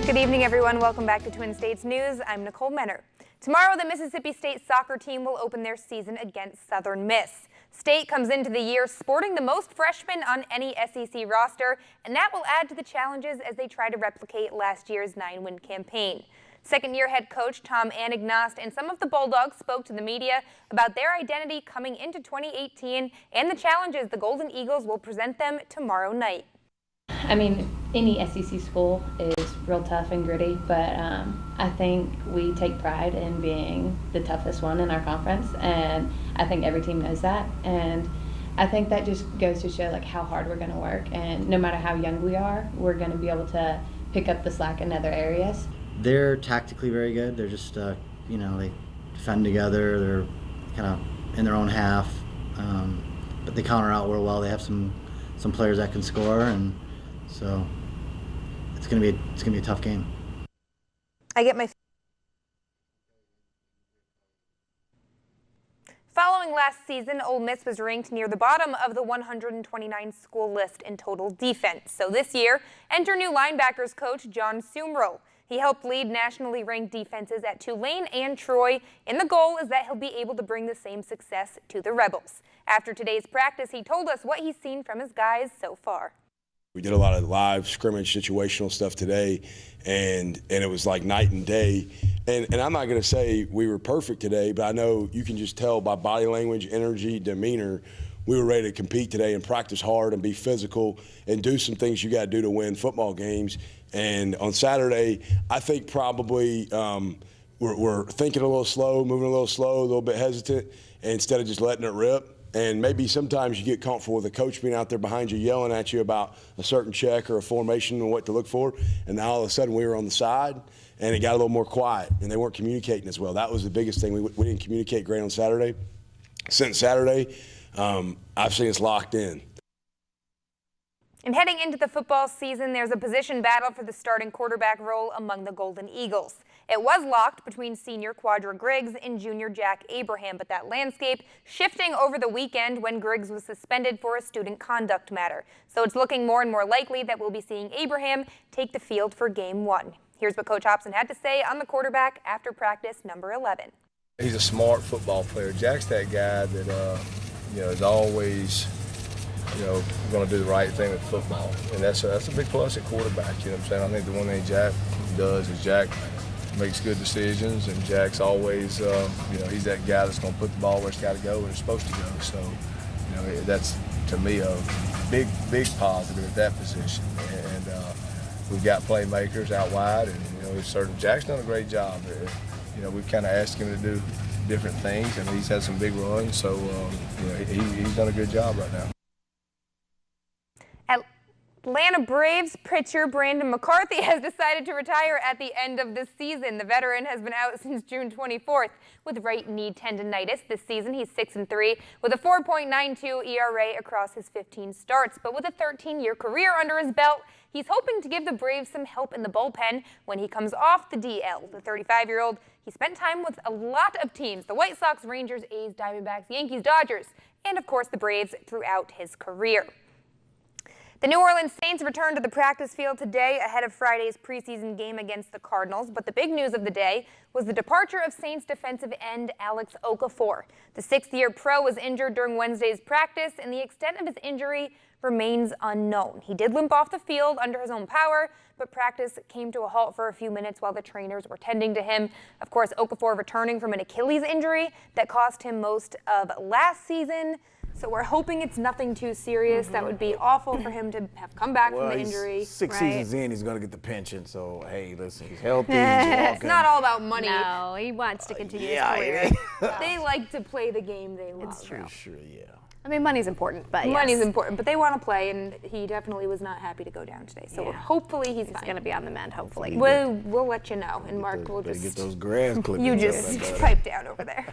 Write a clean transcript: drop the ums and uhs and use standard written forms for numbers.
Good evening, everyone. Welcome back to Twin States News. I'm Nicole Menner. Tomorrow, the Mississippi State soccer team will open their season against Southern Miss. State comes into the year sporting the most freshmen on any SEC roster, and that will add to the challenges as they try to replicate last year's 9-win campaign. Second-year head coach Tom Anagnost and some of the Bulldogs spoke to the media about their identity coming into 2018 and the challenges the Golden Eagles will present them tomorrow night. I mean, any SEC school is real tough and gritty, but I think we take pride in being the toughest one in our conference, and I think every team knows that. And I think that just goes to show like how hard we're going to work, and no matter how young we are, we're going to be able to pick up the slack in other areas. They're tactically very good. They're just, they defend together. They're kind of in their own half, but they counter out real well. They have some players that can score, and so it's gonna be a tough game. Following last season, Ole Miss was ranked near the bottom of the 129 school list in total defense. So this year, enter new linebackers coach John Sumro. He helped lead nationally ranked defenses at Tulane and Troy, and the goal is that he'll be able to bring the same success to the Rebels. After today's practice, he told us what he's seen from his guys so far. We did a lot of live scrimmage situational stuff today, and it was like night and day. And I'm not going to say we were perfect today, but I know you can just tell by body language, energy, demeanor, we were ready to compete today and practice hard and be physical and do some things you got to do to win football games. And on Saturday, I think probably we're thinking a little slow, moving a little bit hesitant, instead of just letting it rip. And maybe sometimes you get comfortable with a coach being out there behind you yelling at you about a certain check or a formation and what to look for. And now all of a sudden we were on the side and it got a little more quiet and they weren't communicating as well. That was the biggest thing. We didn't communicate great on Saturday. Since Saturday, I've seen us locked in. And heading into the football season, there's a position battle for the starting quarterback role among the Golden Eagles. It was locked between senior Quadra Griggs and junior Jack Abraham, but that landscape shifting over the weekend when Griggs was suspended for a student conduct matter. So it's looking more and more likely that we'll be seeing Abraham take the field for game 1. Here's what Coach Hobson had to say on the quarterback after practice number 11. He's a smart football player. Jack's that guy that, is always, going to do the right thing with football. And that's a big plus at quarterback, you know what I'm saying? I think the one thing Jack does is Jack makes good decisions, and Jack's always, he's that guy that's going to put the ball where it's got to go and it's supposed to go. So, that's, to me, a big positive at that position. And we've got playmakers out wide, and, Jack's done a great job. We've kind of asked him to do different things, and he's had some big runs, so, he's done a good job right now. Atlanta Braves pitcher Brandon McCarthy has decided to retire at the end of this season. The veteran has been out since June 24th with right knee tendonitis. This season, he's 6-3 with a 4.92 ERA across his 15 starts. But with a 13-year career under his belt, he's hoping to give the Braves some help in the bullpen when he comes off the DL. The 35-year-old, he spent time with a lot of teams: the White Sox, Rangers, A's, Diamondbacks, Yankees, Dodgers, and of course the Braves throughout his career. The New Orleans Saints returned to the practice field today ahead of Friday's preseason game against the Cardinals, but the big news of the day was the departure of Saints defensive end Alex Okafor. The 6th-year pro was injured during Wednesday's practice, and the extent of his injury remains unknown. He did limp off the field under his own power, but practice came to a halt for a few minutes while the trainers were tending to him. Of course, Okafor returning from an Achilles injury that cost him most of last season. So we're hoping it's nothing too serious. That would be awful for him to have come back from the injury. Six seasons in, he's going to get the pension. So, hey, listen, he's healthy. It's not all about money. No, he wants to continue his career. They like to play the game they love. It's true. For sure, yeah. I mean, money's important, but money's important, but they want to play, and he definitely was not happy to go down today. So hopefully he's fine. He's going to be on the mend, hopefully. We'll let you know, and Mark will Better just get those grass clippings. You just pipe down over there.